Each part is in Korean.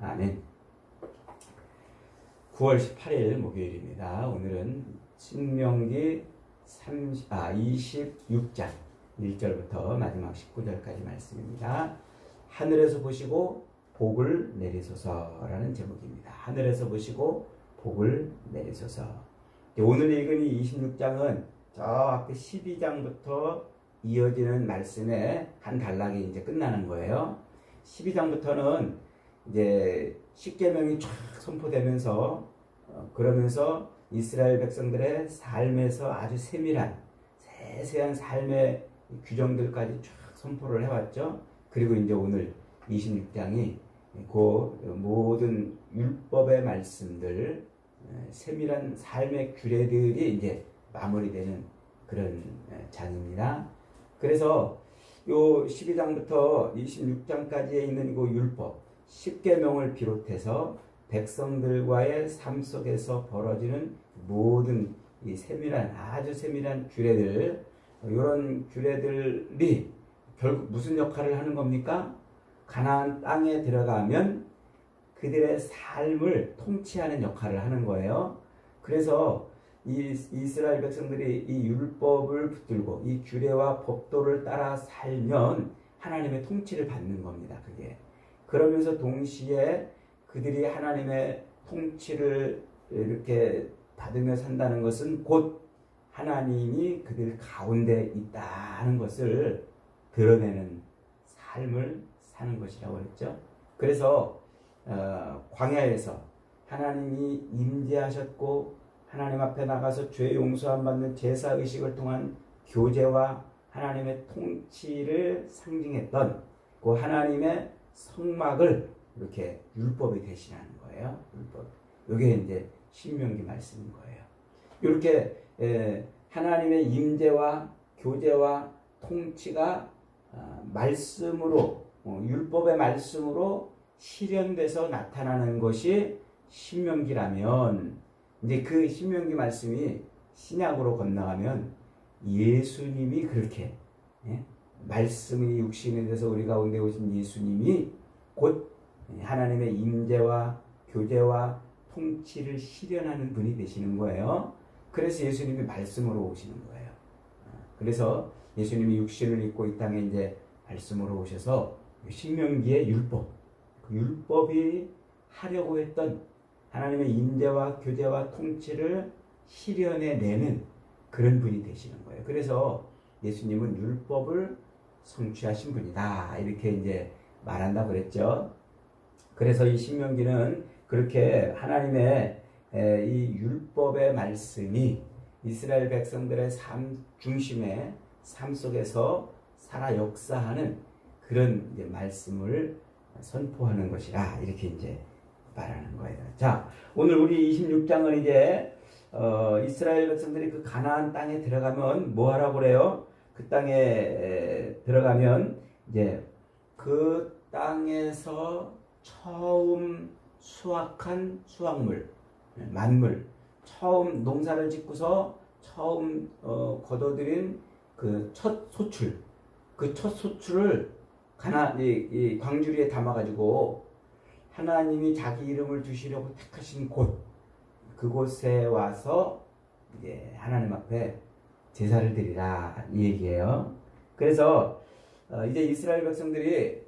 아멘. 9월 18일 목요일입니다. 오늘은 신명기 26장 1절부터 마지막 19절까지 말씀입니다. 하늘에서 보시고 복을 내리소서라는 제목입니다. 하늘에서 보시고 복을 내리소서. 오늘 읽은 이 26장은 저 앞에 12장부터 이어지는 말씀의 한 단락이 이제 끝나는 거예요. 12장부터는 이제 십계명이 쫙 선포되면서 그러면서 이스라엘 백성들의 삶에서 아주 세밀한 세세한 삶의 규정들까지 쫙 선포를 해왔죠. 그리고 이제 오늘 26장이 그 모든 율법의 말씀들, 세밀한 삶의 규례들이 이제 마무리되는 그런 장입니다. 그래서 요 12장부터 26장까지에 있는 그 율법, 십계명을 비롯해서 백성들과의 삶 속에서 벌어지는 모든 이 세밀한, 아주 세밀한 규례들, 이런 규례들이 결국 무슨 역할을 하는 겁니까? 가나안 땅에 들어가면 그들의 삶을 통치하는 역할을 하는 거예요. 그래서 이 이스라엘 백성들이 이 율법을 붙들고 이 규례와 법도를 따라 살면 하나님의 통치를 받는 겁니다. 그게. 그러면서 동시에 그들이 하나님의 통치를 이렇게 받으며 산다는 것은 곧 하나님이 그들 가운데 있다는 것을 드러내는 삶을 사는 것이라고 했죠. 그래서 광야에서 하나님이 임재하셨고 하나님 앞에 나가서 죄 용서함 받는 제사 의식을 통한 교제와 하나님의 통치를 상징했던 그 하나님의 성막을 이렇게 율법이 대신하는 거예요. 율법. 이게 이제 신명기 말씀인 거예요. 이렇게 하나님의 임재와 교제와 통치가 말씀으로 율법의 말씀으로 실현돼서 나타나는 것이 신명기라면 이제 그 신명기 말씀이 신약으로 건너가면 예수님이 그렇게 말씀이 육신이 돼서 우리 가운데 오신 예수님이 곧 하나님의 임재와 교제와 통치를 실현하는 분이 되시는 거예요. 그래서 예수님이 말씀으로 오시는 거예요. 그래서 예수님이 육신을 입고 이 땅에 이제 말씀으로 오셔서 신명기의 율법, 그 율법이 하려고 했던 하나님의 임재와 교제와 통치를 실현해내는 그런 분이 되시는 거예요. 그래서 예수님은 율법을 성취하신 분이다. 이렇게 이제 말한다고 그랬죠. 그래서 이 신명기는 그렇게 하나님의 이 율법의 말씀이 이스라엘 백성들의 삶 중심의 삶 속에서 살아 역사하는 그런 이제 말씀을 선포하는 것이라 이렇게 이제 말하는 거예요. 자, 오늘 우리 26장은 이제 이스라엘 백성들이 그 가나안 땅에 들어가면 뭐 하라고 그래요? 그 땅에 들어가면 이제 그 땅에서 처음 수확한 수확물, 만물, 처음 농사를 짓고서 처음 거둬들인 그 첫 소출, 그 첫 소출을 이 광주리에 담아가지고 하나님이 자기 이름을 두시려고 택하신 곳, 그곳에 와서 이제 하나님 앞에 제사를 드리라 이 얘기예요. 그래서 이제 이스라엘 백성들이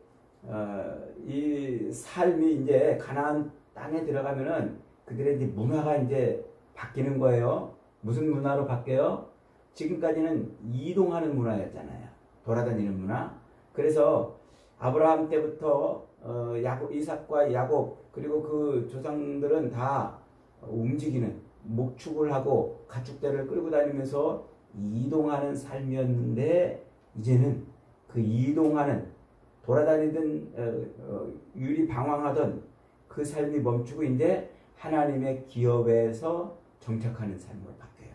이 삶이 이제 가나안 땅에 들어가면은 그들의 이제 문화가 이제 바뀌는 거예요. 무슨 문화로 바뀌어요? 지금까지는 이동하는 문화였잖아요. 돌아다니는 문화. 그래서 아브라함 때부터 이삭과 야곱 그리고 그 조상들은 다 움직이는 목축을 하고 가축대를 끌고 다니면서 이동하는 삶이었는데 이제는 그 이동하는 돌아다니던 유리방황하던 그 삶이 멈추고 이제 하나님의 기업에서 정착하는 삶으로 바뀌어요.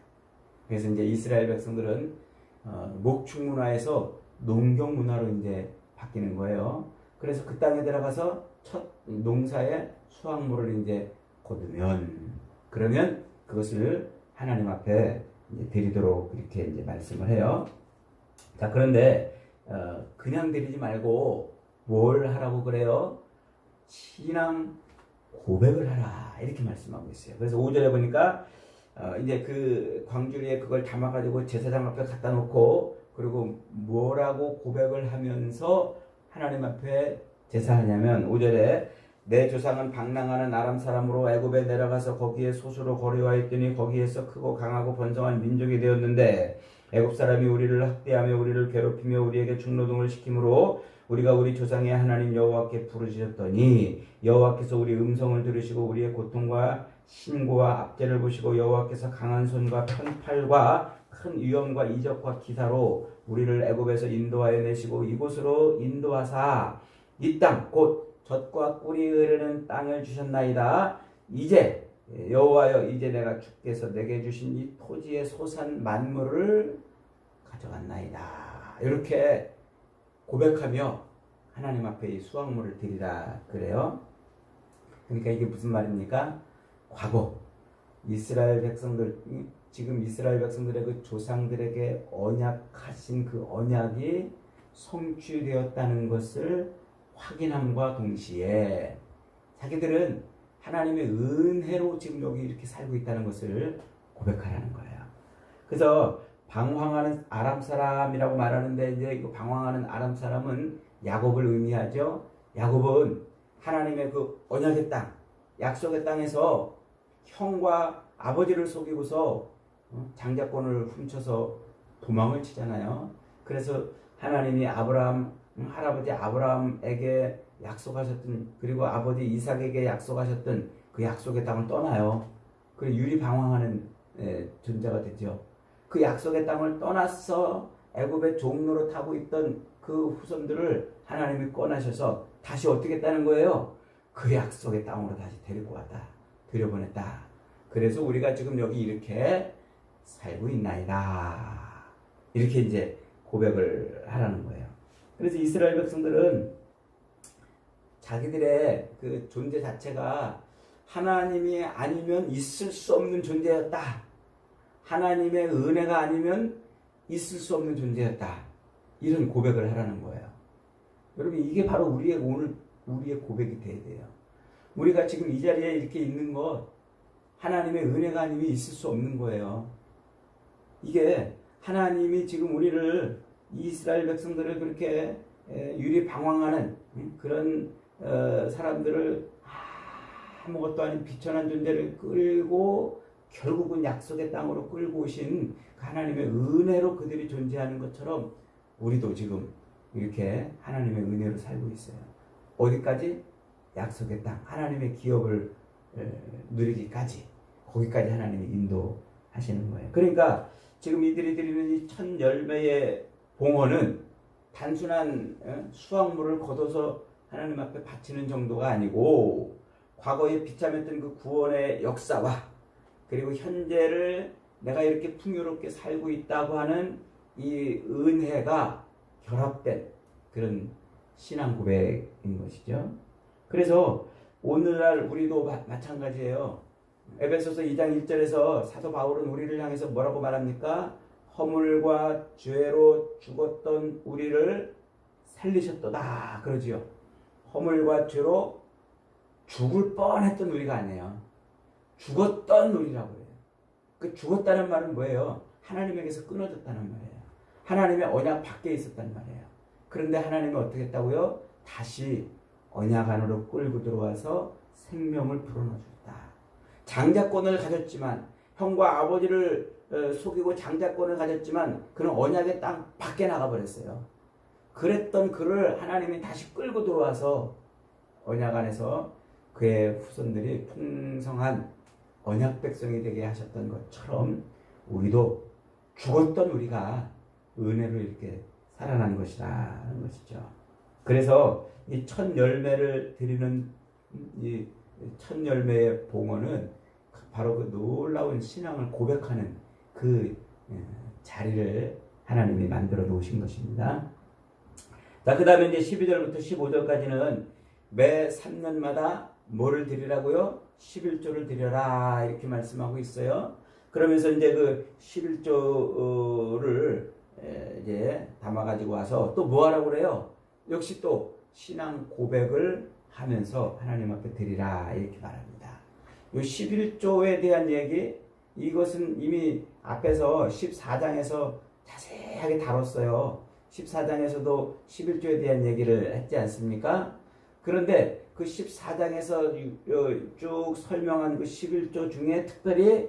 그래서 이제 이스라엘 백성들은 목축 문화에서 농경 문화로 이제 바뀌는 거예요. 그래서 그 땅에 들어가서 첫 농사의 수확물을 이제 거두면 그러면 그것을 하나님 앞에 이제 드리도록 이렇게 이제 말씀을 해요. 자, 그런데 그냥 드리지 말고 뭘 하라고 그래요? 신앙 고백을 하라 이렇게 말씀하고 있어요. 그래서 5절에 보니까 이제 그 광주리에 그걸 담아가지고 제사장 앞에 갖다 놓고 그리고 뭐라고 고백을 하면서 하나님 앞에 제사하냐면 5절에 내 조상은 방랑하는 아람 사람으로 애굽에 내려가서 거기에 소수로 거류하였더니 거기에서 크고 강하고 번성한 민족이 되었는데 애굽 사람이 우리를 학대하며 우리를 괴롭히며 우리에게 중노동을 시키므로 우리가 우리 조상의 하나님 여호와께 부르짖었더니 여호와께서 우리 음성을 들으시고 우리의 고통과 신고와 압제를 보시고 여호와께서 강한 손과 편팔과 큰 위엄과 이적과 기사로 우리를 애굽에서 인도하여 내시고 이곳으로 인도하사 이 땅 곧 젖과 꿀이 흐르는 땅을 주셨나이다. 이제 여호와여 이제 내가 주께서 내게 주신 이 토지의 소산 만물을 가져갔나이다. 이렇게 고백하며 하나님 앞에 이 수확물을 드리라 그래요. 그러니까 이게 무슨 말입니까? 과거 이스라엘 백성들 지금 이스라엘 백성들의 그 조상들에게 언약하신 그 언약이 성취되었다는 것을 확인함과 동시에 자기들은 하나님의 은혜로 지금 여기 이렇게 살고 있다는 것을 고백하라는 거예요. 그래서 방황하는 아람 사람이라고 말하는데 이제 그 방황하는 아람 사람은 야곱을 의미하죠. 야곱은 하나님의 그 언약의 땅, 약속의 땅에서 형과 아버지를 속이고서 장자권을 훔쳐서 도망을 치잖아요. 그래서 하나님이 할아버지 아브라함에게 약속하셨던 그리고 아버지 이삭에게 약속하셨던 그 약속의 땅을 떠나요. 그리고 유리방황하는 존재가 되죠. 그 약속의 땅을 떠나서 애굽의 종로로 타고 있던 그 후손들을 하나님이 꺼내셔서 다시 어떻게 했다는 거예요? 그 약속의 땅으로 다시 데리고 왔다. 들여보냈다. 그래서 우리가 지금 여기 이렇게 살고 있나이다. 이렇게 이제 고백을 하라는 거예요. 그래서 이스라엘 백성들은 자기들의 그 존재 자체가 하나님이 아니면 있을 수 없는 존재였다. 하나님의 은혜가 아니면 있을 수 없는 존재였다. 이런 고백을 하라는 거예요. 여러분 이게 바로 우리의 고백이 돼야 돼요. 우리가 지금 이 자리에 이렇게 있는 것 하나님의 은혜가 아니면 있을 수 없는 거예요. 이게 하나님이 지금 우리를 이스라엘 백성들을 그렇게 유리방황하는 그런 사람들을 아무것도 아닌 비천한 존재를 끌고 결국은 약속의 땅으로 끌고 오신 하나님의 은혜로 그들이 존재하는 것처럼 우리도 지금 이렇게 하나님의 은혜로 살고 있어요. 어디까지? 약속의 땅, 하나님의 기업을 누리기까지 거기까지 하나님이 인도하시는 거예요. 그러니까 지금 이들이 드리는 이 첫 열매의 봉헌은 단순한 수확물을 거둬서 하나님 앞에 바치는 정도가 아니고 과거에 비참했던 그 구원의 역사와 그리고 현재를 내가 이렇게 풍요롭게 살고 있다고 하는 이 은혜가 결합된 그런 신앙 고백인 것이죠. 그래서 오늘날 우리도 마찬가지예요. 에베소서 2장 1절에서 사도 바울은 우리를 향해서 뭐라고 말합니까? 허물과 죄로 죽었던 우리를 살리셨도다 그러지요. 허물과 죄로 죽을 뻔했던 우리가 아니에요. 죽었던 우리라고 해요. 그 죽었다는 말은 뭐예요? 하나님에게서 끊어졌다는 말이에요. 하나님의 언약 밖에 있었단 말이에요. 그런데 하나님은 어떻게 했다고요? 다시 언약 안으로 끌고 들어와서 생명을 불어넣어줬다. 장자권을 가졌지만 형과 아버지를 속이고 장자권을 가졌지만 그는 언약의 땅 밖에 나가버렸어요. 그랬던 그를 하나님이 다시 끌고 들어와서 언약 안에서 그의 후손들이 풍성한 언약 백성이 되게 하셨던 것처럼 우리도 죽었던 우리가 은혜로 이렇게 살아난 것이라는 것이죠. 그래서 이 첫 열매를 드리는 이 첫 열매의 봉헌은 바로 그 놀라운 신앙을 고백하는 그 자리를 하나님이 만들어 놓으신 것입니다. 자, 그 다음에 이제 12절부터 15절까지는 매 3년마다 뭐를 드리라고요? 11조를 드려라 이렇게 말씀하고 있어요. 그러면서 이제 그 11조를 이제 담아가지고 와서 또 뭐 하라고 그래요? 역시 또 신앙 고백을 하면서 하나님 앞에 드리라 이렇게 말합니다. 이 11조에 대한 얘기, 이것은 이미 앞에서 14장에서 자세하게 다뤘어요. 14장에서도 11조에 대한 얘기를 했지 않습니까? 그런데 그 14장에서 쭉 설명한 그 11조 중에 특별히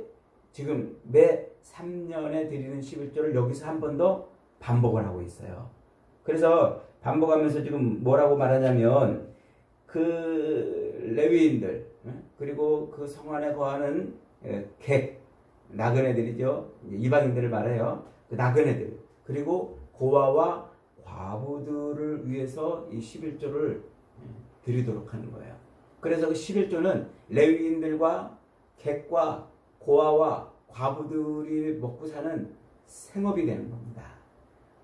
지금 매 3년에 드리는 11조를 여기서 한 번 더 반복을 하고 있어요. 그래서 반복하면서 지금 뭐라고 말하냐면 그 레위인들 그리고 그 성 안에 거하는 객, 나그네들이죠. 이방인들을 말해요. 그 나그네들 그리고 고아와 과부들을 위해서 이 11조를 드리도록 하는 거예요. 그래서 그 11조는 레위인들과 객과 고아와 과부들이 먹고 사는 생업이 되는 겁니다.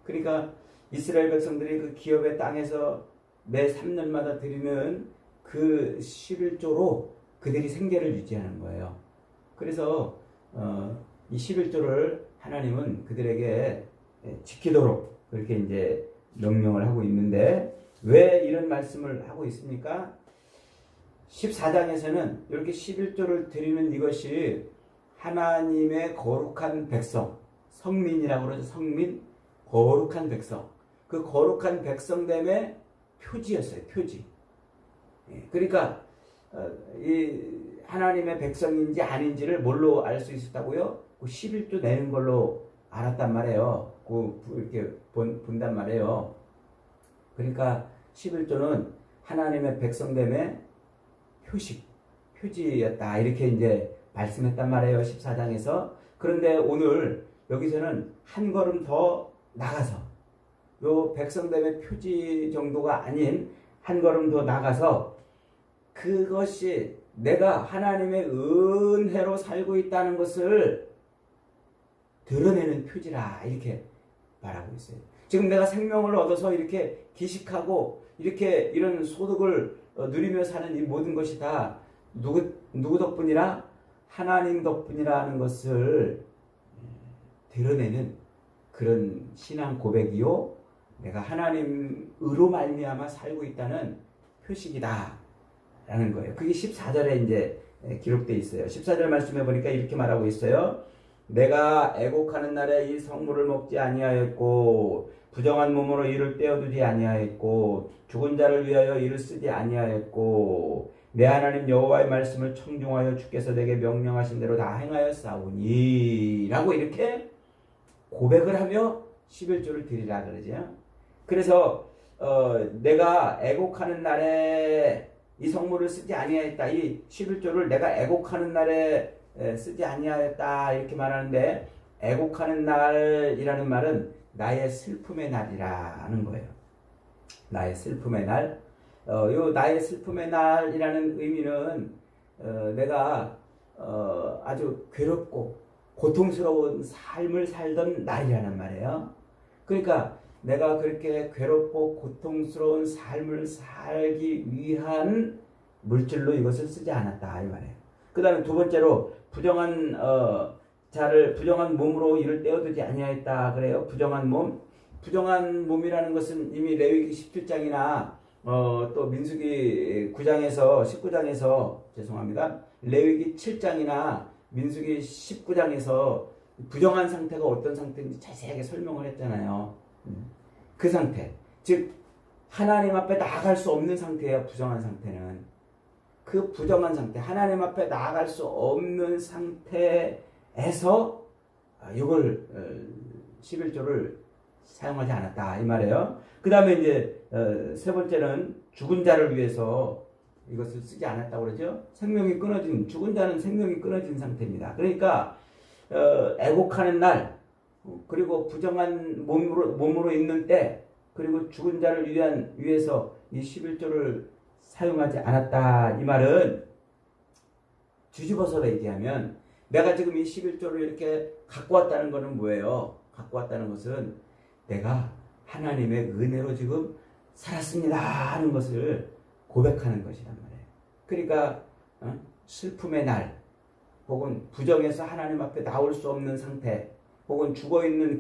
그러니까 이스라엘 백성들이 그 기업의 땅에서 매 3년마다 드리는 그 11조로 그들이 생계를 유지하는 거예요. 그래서 이 11조를 하나님은 그들에게 지키도록 그렇게 이제 명령을 하고 있는데 왜 이런 말씀을 하고 있습니까? 14장에서는 이렇게 11조를 드리는 이것이 하나님의 거룩한 백성, 성민이라고 그러죠. 성민, 거룩한 백성. 그 거룩한 백성됨의 표지였어요. 표지. 그러니까 이 하나님의 백성인지 아닌지를 뭘로 알 수 있었다고요? 그 11조 내는 걸로 알았단 말이에요. 이렇게 본단 말이에요. 그러니까 11조는 하나님의 백성됨의 표지였다. 이렇게 이제 말씀했단 말이에요. 14장에서. 그런데 오늘 여기서는 한 걸음 더 나가서 요 백성됨의 표지 정도가 아닌 한 걸음 더 나가서 그것이 내가 하나님의 은혜로 살고 있다는 것을 드러내는 표지라 이렇게 말하고 있어요. 지금 내가 생명을 얻어서 이렇게 기식하고 이렇게 이런 소득을 누리며 사는 이 모든 것이 다 누구 덕분이라? 하나님 덕분이라는 것을 드러내는 그런 신앙 고백이요. 내가 하나님으로 말미암아 살고 있다는 표식이다 라는 거예요. 그게 14절에 이제 기록되어 있어요. 14절 말씀해 보니까 이렇게 말하고 있어요. 내가 애곡하는 날에 이 성물을 먹지 아니하였고 부정한 몸으로 이를 떼어두지 아니하였고 죽은 자를 위하여 이를 쓰지 아니하였고 내 하나님 여호와의 말씀을 청중하여 주께서 내게 명령하신 대로 다 행하였사오니 라고 이렇게 고백을 하며 11조를 드리라 그러죠. 그래서 내가 애곡하는 날에 이 성물을 쓰지 아니하였다. 이 11조를 내가 애곡하는 날에 쓰지 아니하였다 이렇게 말하는데 애곡하는 날이라는 말은 나의 슬픔의 날이라는 거예요. 나의 슬픔의 날. 요 나의 슬픔의 날이라는 의미는 내가 아주 괴롭고 고통스러운 삶을 살던 날이라는 말이에요. 그러니까 내가 그렇게 괴롭고 고통스러운 삶을 살기 위한 물질로 이것을 쓰지 않았다 이 말이에요. 그 다음에 두 번째로 부정한 몸으로 이를 떼어두지 아니하였다 그래요. 부정한 몸이라는 것은 이미 레위기 17장이나 또 민수기 9장에서 19장에서 죄송합니다. 레위기 7장이나 민수기 19장에서 부정한 상태가 어떤 상태인지 자세하게 설명을 했잖아요. 그 상태, 즉 하나님 앞에 나아갈 수 없는 상태예요. 부정한 상태는. 그 부정한 상태, 하나님 앞에 나아갈 수 없는 상태에서 이걸 11조를 사용하지 않았다 이 말이에요. 그 다음에 이제 세 번째는 죽은 자를 위해서 이것을 쓰지 않았다고 그러죠. 죽은 자는 생명이 끊어진 상태입니다. 그러니까 애곡하는 날, 그리고 부정한 몸으로 있는 때, 그리고 죽은 자를 위해서 이 11조를 사용하지 않았다 이 말은 뒤집어서 얘기하면 내가 지금 이 11조를 이렇게 갖고 왔다는 것은 뭐예요? 갖고 왔다는 것은 내가 하나님의 은혜로 지금 살았습니다 하는 것을 고백하는 것이란 말이에요. 그러니까 슬픔의 날 혹은 부정에서 하나님 앞에 나올 수 없는 상태 혹은 죽어있는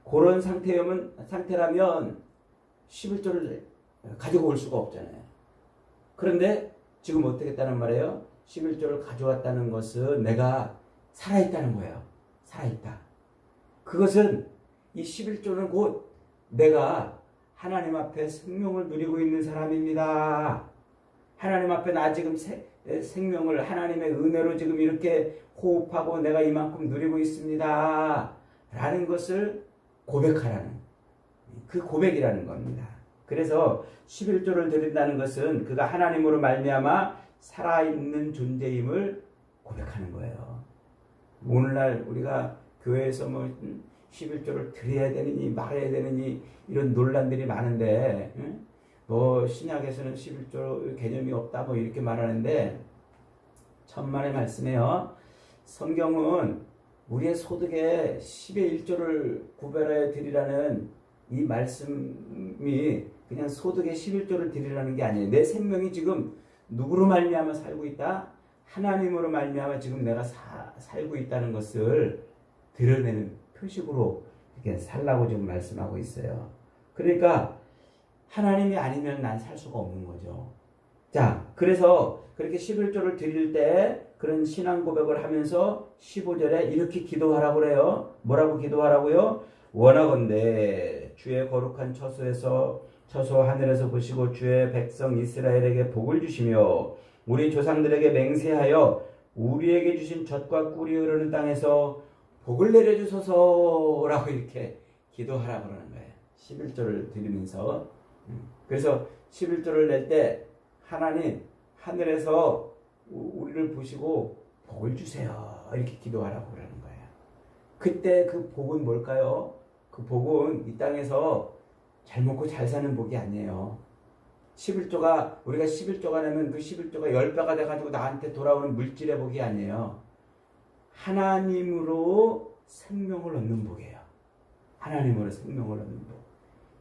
그런 상태라면 11조를 가지고 올 수가 없잖아요. 그런데 지금 어떻게 했다는 말이에요? 11조를 가져왔다는 것은 내가 살아있다는 거예요. 살아있다. 그것은 이 11조는 곧 내가 하나님 앞에 생명을 누리고 있는 사람입니다. 하나님 앞에 나 지금 생명을 하나님의 은혜로 지금 이렇게 호흡하고 내가 이만큼 누리고 있습니다. 라는 것을 고백하라는 그 고백이라는 겁니다. 그래서 11조를 드린다는 것은 그가 하나님으로 말미암아 살아있는 존재임을 고백하는 거예요. 오늘날 우리가 교회에서 11조를 드려야 되느니 말아야 되느니 이런 논란들이 많은데 신약에서는 11조 개념이 없다 이렇게 말하는데 천만의 말씀이에요. 성경은 우리의 소득의 10의 1조를 구별하여 드리라는 이 말씀이 그냥 소득의 11조를 드리라는 게 아니에요. 내 생명이 지금 누구로 말미암아 살고 있다? 하나님으로 말미암아 지금 내가 살고 있다는 것을 드러내는 표식으로 이렇게 살라고 지금 말씀하고 있어요. 그러니까 하나님이 아니면 난 살 수가 없는 거죠. 자, 그래서 그렇게 11조를 드릴 때 그런 신앙 고백을 하면서 15절에 이렇게 기도하라고 그래요. 뭐라고 기도하라고요? 원하건대 주의 거룩한 처소 하늘에서 보시고 주의 백성 이스라엘에게 복을 주시며 우리 조상들에게 맹세하여 우리에게 주신 젖과 꿀이 흐르는 땅에서 복을 내려주소서라고 이렇게 기도하라고 그러는 거예요. 11조를 드리면서. 그래서 11조를 낼 때 하나님 하늘에서 우리를 보시고 복을 주세요. 이렇게 기도하라고 그러는 거예요. 그때 그 복은 뭘까요? 그 복은 이 땅에서 잘 먹고 잘 사는 복이 아니에요. 11조가 우리가 11조가 내면 그 11조가 10배가 돼가지고 나한테 돌아오는 물질의 복이 아니에요. 하나님으로 생명을 얻는 복이에요. 하나님으로 생명을 얻는 복.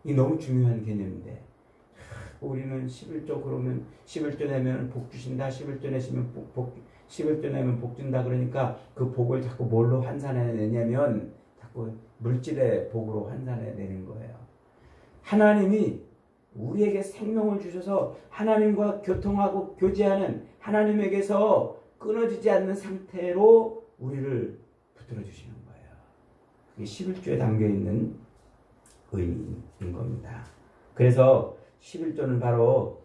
이 너무 중요한 개념인데 우리는 11조 그러면 11조 내면 복 주신다. 11조 내시면 11조 내면 복 준다. 그러니까 그 복을 자꾸 뭘로 환산해내냐면 자꾸 물질의 복으로 환산해내는 거예요. 하나님이 우리에게 생명을 주셔서 하나님과 교통하고 교제하는 하나님에게서 끊어지지 않는 상태로 우리를 붙들어 주시는 거예요. 그게 11조에 담겨있는 의미인 겁니다. 그래서 11조는 바로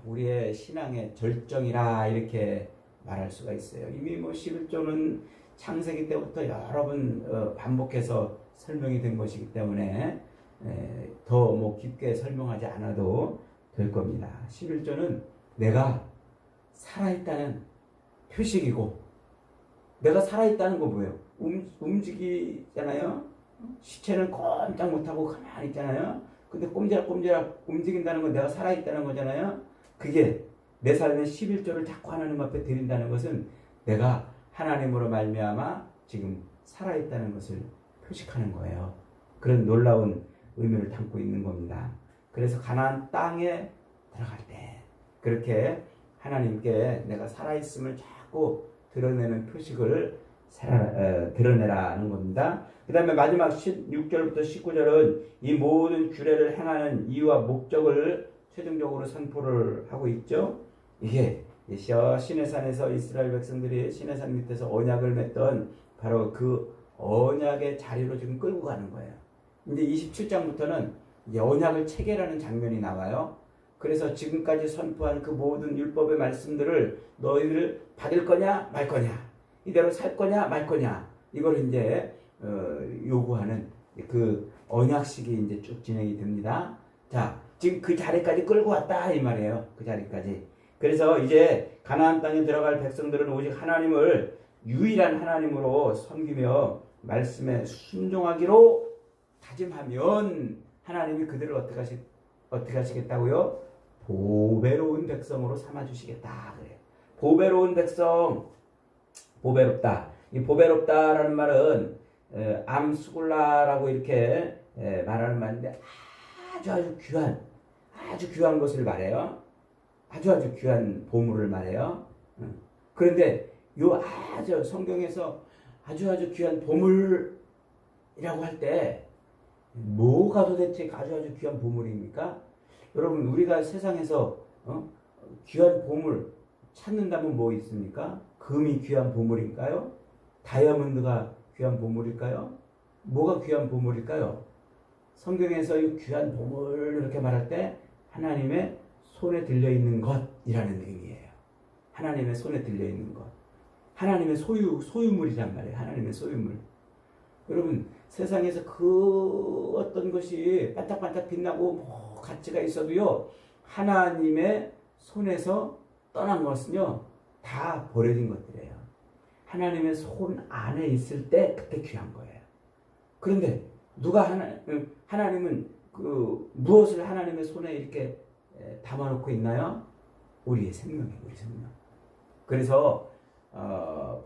우리의 신앙의 절정이라 이렇게 말할 수가 있어요. 이미 11조는 창세기 때부터 여러 번 반복해서 설명이 된 것이기 때문에 더 깊게 설명하지 않아도 될 겁니다. 11조는 내가 살아있다는 표식이고 내가 살아있다는 거 뭐예요? 움직이잖아요. 시체는 꼼짝 못하고 가만히 있잖아요. 근데 꼼지락꼼지락 움직인다는 건 내가 살아있다는 거잖아요. 그게 내 삶의 11조를 자꾸 하나님 앞에 드린다는 것은 내가 하나님으로 말미암아 지금 살아있다는 것을 표식하는 거예요. 그런 놀라운 의미를 담고 있는 겁니다. 그래서 가나안 땅에 들어갈 때 그렇게 하나님께 내가 살아있음을 자꾸 드러내는 표식을 드러내라는 겁니다. 그 다음에 마지막 16절부터 19절은 이 모든 규례를 행하는 이유와 목적을 최종적으로 선포를 하고 있죠. 이게 시내산에서 이스라엘 백성들이 시내산 밑에서 언약을 맺던 바로 그 언약의 자리로 지금 끌고 가는 거예요. 이제 27장부터는 이제 언약을 체결하는 장면이 나와요. 그래서 지금까지 선포한 그 모든 율법의 말씀들을 너희들 받을 거냐 말 거냐, 이대로 살 거냐 말 거냐, 이걸 이제 요구하는 그 언약식이 이제 쭉 진행이 됩니다. 자, 지금 그 자리까지 끌고 왔다 이 말이에요. 그 자리까지. 그래서 이제 가나안 땅에 들어갈 백성들은 오직 하나님을 유일한 하나님으로 섬기며 말씀에 순종하기로 다짐하면 하나님이 그들을 어떻게 하시겠다고요? 보배로운 백성으로 삼아주시겠다 그래요. 보배로운 백성, 보배롭다. 이 보배롭다라는 말은 암수굴라라고 이렇게 말하는 말인데 아주 귀한 것을 말해요. 아주 귀한 보물을 말해요. 그런데 요 아주 성경에서 아주 귀한 보물이라고 할 때 뭐가 도대체 아주 귀한 보물입니까? 여러분 우리가 세상에서 귀한 보물 찾는다면 뭐 있습니까? 금이 귀한 보물일까요? 다이아몬드가 귀한 보물일까요? 뭐가 귀한 보물일까요? 성경에서 이 귀한 보물 이렇게 말할 때 하나님의 손에 들려있는 것이라는 의미예요. 하나님의 손에 들려있는 것. 하나님의 소유물이란 말이에요. 하나님의 소유물. 여러분, 세상에서 그 어떤 것이 반짝반짝 빛나고 뭐 가치가 있어도요, 하나님의 손에서 떠난 것은요, 다 버려진 것들이에요. 하나님의 손 안에 있을 때 그때 귀한 거예요. 그런데 하나님은 무엇을 하나님의 손에 이렇게 담아놓고 있나요? 우리의 생명이에요, 우리 생명. 그래서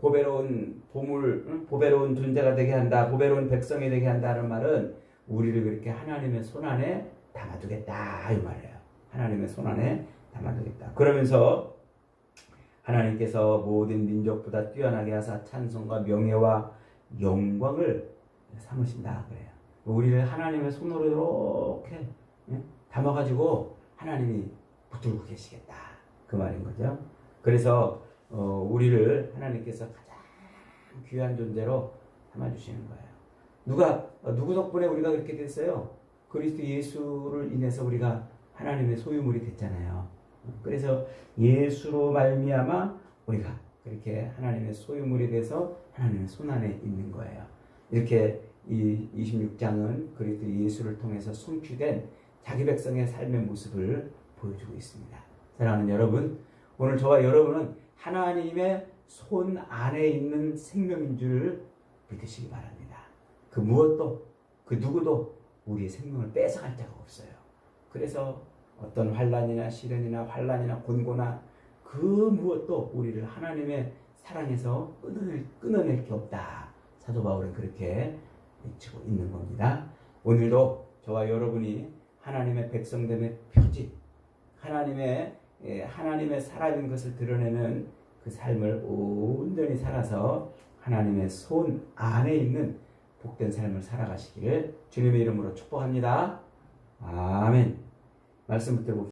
보배로운 보물, 보배로운 존재가 되게 한다, 보배로운 백성이 되게 한다는 말은 우리를 그렇게 하나님의 손 안에 담아두겠다 이 말이에요. 하나님의 손 안에 담아두겠다. 그러면서 하나님께서 모든 민족보다 뛰어나게 하사 찬송과 명예와 영광을 삼으신다 그래요. 우리를 하나님의 손으로 이렇게 담아가지고 하나님이 붙들고 계시겠다 그 말인 거죠. 그래서 우리를 하나님께서 가장 귀한 존재로 담아주시는 거예요. 누구 덕분에 우리가 그렇게 됐어요? 그리스도 예수를 인해서 우리가 하나님의 소유물이 됐잖아요. 그래서 예수로 말미암아 우리가 그렇게 하나님의 소유물이 돼서 하나님의 손안에 있는 거예요. 이렇게 이 26장은 그리스도 예수를 통해서 성취된 자기 백성의 삶의 모습을 보여주고 있습니다. 사랑하는 여러분, 오늘 저와 여러분은 하나님의 손 안에 있는 생명인 줄 믿으시기 바랍니다. 그 무엇도, 그 누구도 우리의 생명을 뺏어갈 자가 없어요. 그래서 어떤 환난이나 시련이나 환난이나 곤고나 그 무엇도 우리를 하나님의 사랑에서 끊어낼 게 없다. 사도 바울은 그렇게 외치고 있는 겁니다. 오늘도 저와 여러분이 하나님의 백성됨의 표지, 하나님의 살아있는 것을 드러내는 그 삶을 온전히 살아서 하나님의 손 안에 있는 복된 삶을 살아가시기를 주님의 이름으로 축복합니다. 아멘. 말씀 붙들고